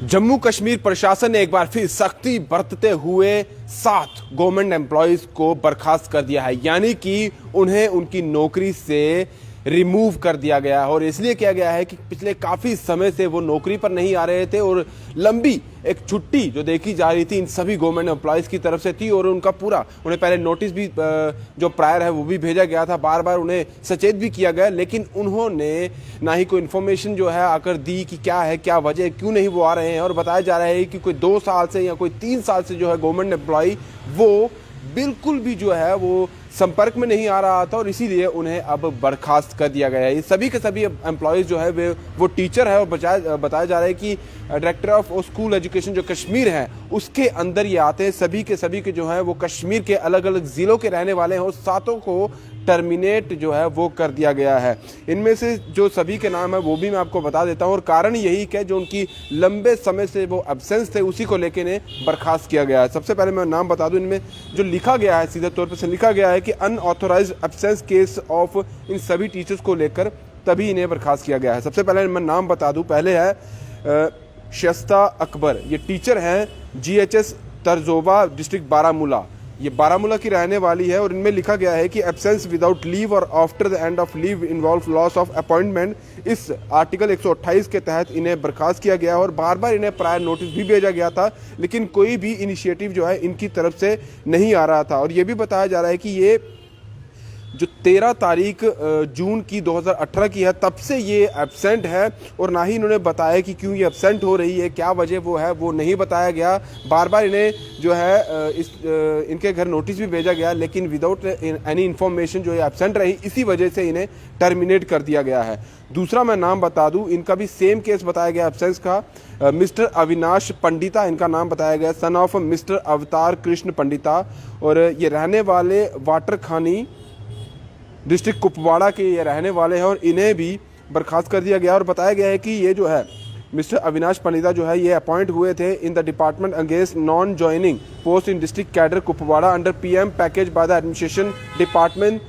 जम्मू कश्मीर प्रशासन ने एक बार फिर सख्ती बरतते हुए 7 गवर्नमेंट एम्प्लॉयज को बर्खास्त कर दिया है, यानी कि उन्हें उनकी नौकरी से रिमूव कर दिया गया है। और इसलिए किया गया है कि पिछले काफी समय से वो नौकरी पर नहीं आ रहे थे और लंबी एक छुट्टी जो देखी जा रही थी इन सभी गवर्नमेंट एम्प्लॉयज की तरफ से थी। और उनका पूरा उन्हें पहले नोटिस भी जो प्रायर है वो भी भेजा गया था, बार बार उन्हें सचेत भी किया गया, लेकिन उन्होंने ना ही कोई इन्फॉर्मेशन जो है आकर दी कि क्या है, क्या वजह, क्यों नहीं वो आ रहे हैं। और बताया जा रहा है कि कोई 2 साल से या कोई 3 साल से जो है गवर्नमेंट एम्प्लॉय वो बिल्कुल भी जो है वो संपर्क में नहीं आ रहा था और इसीलिए उन्हें अब बर्खास्त कर दिया गया है। ये सभी के सभी एम्प्लॉयज़ जो है वो टीचर है और बताया जा रहा है कि डायरेक्टर ऑफ स्कूल एजुकेशन जो कश्मीर है उसके अंदर ये आते हैं। सभी के जो है वो कश्मीर के अलग अलग ज़िलों के रहने वाले हैं और 7 को टर्मिनेट जो है वो कर दिया गया है। इनमें से जो सभी के नाम है वो भी मैं आपको बता देता हूँ और कारण यही कि जो उनकी लंबे समय से वो एब्सेंस थे उसी को लेकर इन्हें बर्खास्त किया गया है। सबसे पहले मैं नाम बता दूं, इनमें जो लिखा गया है सीधे तौर पर से लिखा गया है कि अनऑथोराइज्ड एब्सेंस केस ऑफ इन सभी टीचर्स को लेकर तभी इन्हें बर्खास्त किया गया है। सबसे पहले मैं नाम बता दूं, पहले है शस्ता अकबर, ये टीचर हैं GHS तरजोबा डिस्ट्रिक्ट बारामूला, ये बारामूला की रहने वाली है। और इनमें लिखा गया है कि एब्सेंस विदाउट लीव और after the end of leave involve loss of appointment, इस आर्टिकल 128 के तहत इन्हें बर्खास्त किया गया और बार बार इन्हें प्रायर नोटिस भी भेजा गया था, लेकिन कोई भी इनिशिएटिव जो है इनकी तरफ से नहीं आ रहा था। और ये भी बताया जा रहा है कि ये जो 13 तारीख जून की 2018 की है तब से ये एब्सेंट है और ना ही इन्होंने बताया कि क्यों ये एब्सेंट हो रही है, क्या वजह वो है वो नहीं बताया गया। बार बार इन्हें जो है इनके घर नोटिस भी भेजा गया, लेकिन विदाउट एनी इन्फॉर्मेशन जो है एब्सेंट रही, इसी वजह से इन्हें टर्मिनेट कर दिया गया है। दूसरा मैं नाम बता दूं, इनका भी सेम केस बताया गया एब्सेंस का, मिस्टर अविनाश पंडिता इनका नाम बताया गया, सन ऑफ मिस्टर अवतार कृष्ण पंडिता, और ये रहने वाले वाटर खानी डिस्ट्रिक्ट कुपवाड़ा के ये रहने वाले हैं और इन्हें भी बर्खास्त कर दिया गया। और बताया गया है कि ये जो है मिस्टर अविनाश पंडिता जो है ये अपॉइंट हुए थे in the department against non joining post in district cadre Kupwara under PM package by the administration department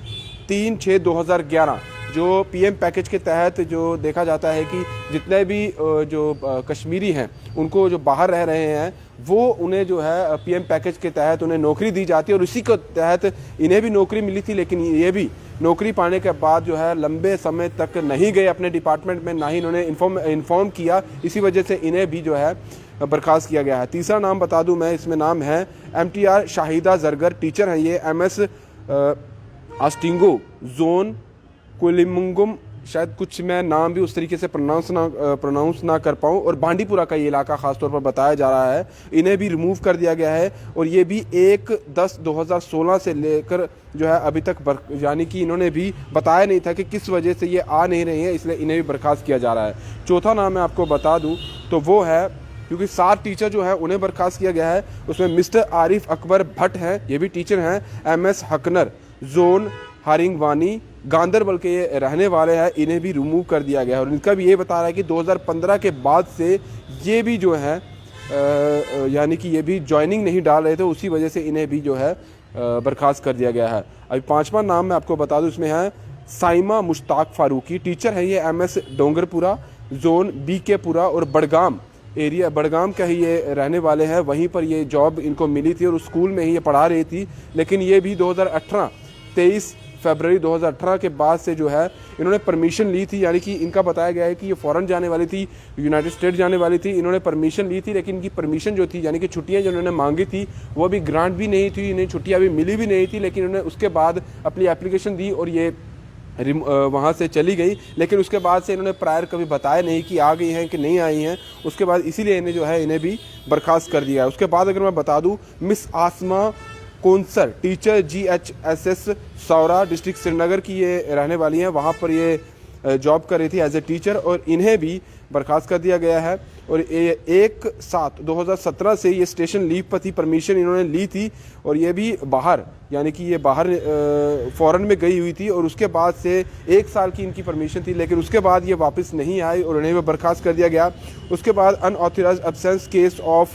3/6/2011। जो PM पैकेज के तहत जो देखा जाता है कि जितने भी जो कश्मीरी हैं उनको जो बाहर रह रहे हैं वो उन्हें जो है PM पैकेज के तहत उन्हें नौकरी दी जाती है और उसी के तहत इन्हें भी नौकरी मिली थी, लेकिन ये भी नौकरी पाने के बाद जो है लंबे समय तक नहीं गए अपने डिपार्टमेंट में, ना ही इन्होंने इन्फॉर्म किया, इसी वजह से इन्हें भी जो है बर्खास्त किया गया है। तीसरा नाम बता दूं मैं, इसमें नाम है MTR शाहिदा जरगर, टीचर हैं ये MS आस्टिंगो जोन कोलिमुंगम, शायद कुछ मैं नाम भी उस तरीके से प्रोनाउंस ना कर पाऊँ, और बांडीपुरा का ये इलाका खासतौर पर बताया जा रहा है। इन्हें भी रिमूव कर दिया गया है और ये भी 1/10/2016 से लेकर जो है अभी तक यानी कि इन्होंने भी बताया नहीं था कि किस वजह से ये आ नहीं रही है, इसलिए इन्हें भी बर्खास्त किया जा रहा है। चौथा नाम मैं आपको बता दूँ तो वो है, क्योंकि 7 टीचर जो है उन्हें बर्खास्त किया गया है, उसमें मिस्टर आरिफ अकबर भट्ट हैं, ये भी टीचर हैं, MS हकनर जोन हारिंगवानी गांदरबल के ये रहने वाले हैं, इन्हें भी रिमूव कर दिया गया है। और इनका भी ये बता रहा है कि 2015 के बाद से ये भी जो है यानी कि ये भी ज्वाइनिंग नहीं डाल रहे थे, उसी वजह से इन्हें भी जो है बर्खास्त कर दिया गया है। अभी 5वां नाम मैं आपको बता दूं, इसमें है साइमा मुश्ताक फारूकी, टीचर है ये MS डोंगरपुरा जोन BK पुरा और बड़गाम एरिया, बड़गाम का ही ये रहने वाले हैं, वहीं पर ये जॉब इनको मिली थी और उस स्कूल में ही ये पढ़ा रही थी, लेकिन ये भी 23 फरवरी 2018 के बाद से जो है इन्होंने परमिशन ली थी, यानी कि इनका बताया गया है कि ये फ़ॉरेन जाने वाली थी, यूनाइटेड स्टेट जाने वाली थी, इन्होंने परमिशन ली थी, लेकिन इनकी परमिशन जो थी यानी कि छुट्टियां जो इन्होंने मांगी थी वो भी ग्रांट भी नहीं थी, इन्हें छुट्टियां भी मिली भी नहीं थी, लेकिन इन्होंने उसके बाद अपनी एप्लीकेशन दी और ये वहाँ से चली गई, लेकिन उसके बाद से इन्होंने प्रायर कभी बताया नहीं कि आ गई हैं कि नहीं आई हैं। उसके बाद इसीलिए इन्हें जो है इन्हें भी बर्खास्त कर दिया है। उसके बाद अगर मैं बता दूँ, मिस आसमा कौंसर टीचर GHSS सौरा डिस्ट्रिक्ट श्रीनगर की ये रहने वाली हैं, वहाँ पर ये जॉब कर रही थी एज ए टीचर और इन्हें भी बर्खास्त कर दिया गया है। और 1/7/2017 से ये स्टेशन लीव पर थी, परमिशन इन्होंने ली थी और ये भी बाहर यानी कि ये बाहर फ़ॉरेन में गई हुई थी और उसके बाद से 1 साल की इनकी परमिशन थी, लेकिन उसके बाद ये वापस नहीं आई और उन्हें भी बर्खास्त कर दिया गया। उसके बाद unauthorised absence case of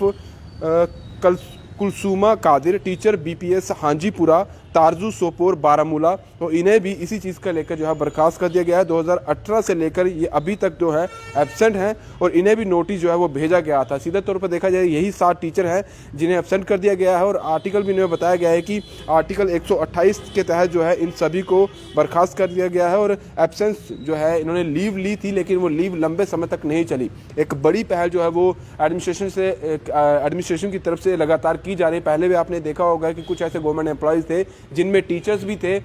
Kulsuma Kadir, teacher BPS Hanjipora Tarzoo Sopore Baramulla, तो इन्हें भी इसी चीज़ का लेकर जो है बर्खास्त कर दिया गया है। 2018 से लेकर ये अभी तक जो है एब्सेंट हैं और इन्हें भी नोटिस जो है वो भेजा गया था। सीधे तौर पर देखा जाए यही 7 टीचर हैं जिन्हें एब्सेंट कर दिया गया है और आर्टिकल भी इन्हें बताया गया है कि आर्टिकल 128 के तहत जो है इन सभी को बर्खास्त कर दिया गया है। और एब्सेंस जो है इन्होंने लीव ली थी, लेकिन वो लीव लंबे समय तक नहीं चली। एक बड़ी पहल जो है वो एडमिनिस्ट्रेशन की तरफ से लगातार की जा रही है। पहले भी आपने देखा होगा कि कुछ ऐसे गवर्नमेंट एम्प्लॉयज़ थे जिनमें टीचर्स भी थे,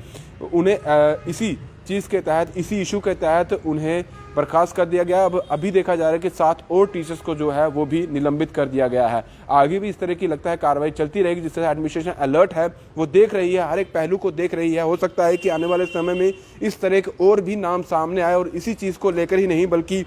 उन्हें इसी चीज़ के तहत, इसी इशू के तहत उन्हें बर्खास्त कर दिया गया। अब अभी देखा जा रहा है कि 7 और टीचर्स को जो है वो भी निलंबित कर दिया गया है। आगे भी इस तरह की लगता है कार्रवाई चलती रहेगी, जिससे एडमिनिस्ट्रेशन अलर्ट है, वो देख रही है, हर एक पहलू को देख रही है। हो सकता है कि आने वाले समय में इस तरह के और भी नाम सामने आए और इसी चीज़ को लेकर ही नहीं बल्कि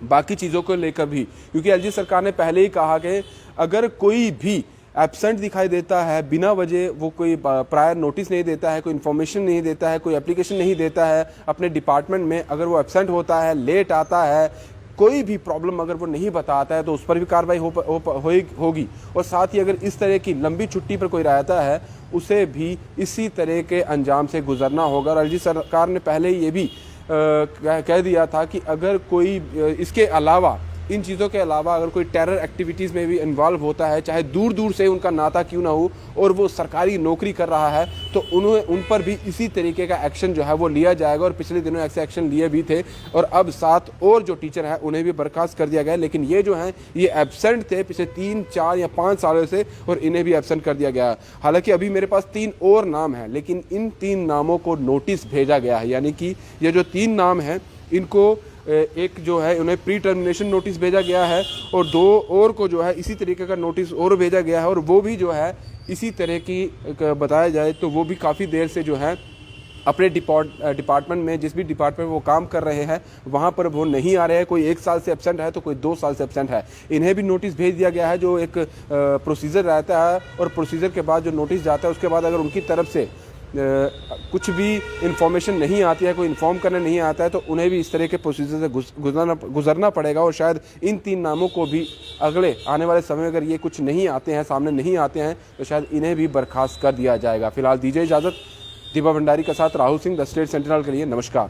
बाकी चीज़ों को लेकर भी, क्योंकि एलजी सरकार ने पहले ही कहा कि अगर कोई भी एब्सेंट दिखाई देता है बिना वजह, वो कोई प्रायर नोटिस नहीं देता है, कोई इन्फॉर्मेशन नहीं देता है, कोई एप्लीकेशन नहीं देता है अपने डिपार्टमेंट में, अगर वो एब्सेंट होता है, लेट आता है, कोई भी प्रॉब्लम अगर वो नहीं बताता है तो उस पर भी कार्रवाई होगी। और साथ ही अगर इस तरह की लंबी छुट्टी पर कोई रहता है उसे भी इसी तरह के अंजाम से गुजरना होगा। और एलजी सरकार ने पहले ये भी कह दिया था कि अगर कोई इसके अलावा, इन चीज़ों के अलावा अगर कोई टेरर एक्टिविटीज़ में भी इन्वॉल्व होता है, चाहे दूर दूर से उनका नाता क्यों ना हो, और वो सरकारी नौकरी कर रहा है, तो उन पर भी इसी तरीके का एक्शन जो है वो लिया जाएगा। और पिछले दिनों ऐसे एक्शन लिए भी थे और अब 7 और जो टीचर हैं उन्हें भी बर्खास्त कर दिया गया। लेकिन ये जो हैं ये एब्सेंट थे पिछले 3, 4 या 5 सालों से और इन्हें भी एब्सेंट कर दिया गया। हालांकि अभी मेरे पास 3 और नाम हैं, लेकिन इन 3 नामों को नोटिस भेजा गया है। यानी कि ये जो 3 नाम हैं इनको एक जो है उन्हें प्री टर्मिनेशन नोटिस भेजा गया है और 2 और को जो है इसी तरीके का नोटिस और भेजा गया है। और वो भी जो है इसी तरह की बताया जाए तो वो भी काफ़ी देर से जो है अपने डिपार्टमेंट में, जिस भी डिपार्टमेंट में वो काम कर रहे हैं वहाँ पर वो नहीं आ रहे हैं। कोई 1 साल से एब्सेंट है तो कोई 2 साल से एब्सेंट है। इन्हें भी नोटिस भेज दिया गया है, जो एक प्रोसीजर रहता है और प्रोसीजर के बाद जो नोटिस जाता है उसके बाद अगर उनकी तरफ से कुछ भी इंफॉर्मेशन नहीं आती है, कोई इन्फॉर्म करने नहीं आता है, तो उन्हें भी इस तरह के प्रोसीजर से गुजरना पड़ेगा। और शायद इन 3 नामों को भी अगले आने वाले समय में अगर ये कुछ नहीं आते हैं, सामने नहीं आते हैं, तो शायद इन्हें भी बर्खास्त कर दिया जाएगा। फिलहाल दीजिए इजाज़त। दीपा भंडारी के साथ Rahul Singh, the state sentinel के लिए नमस्कार।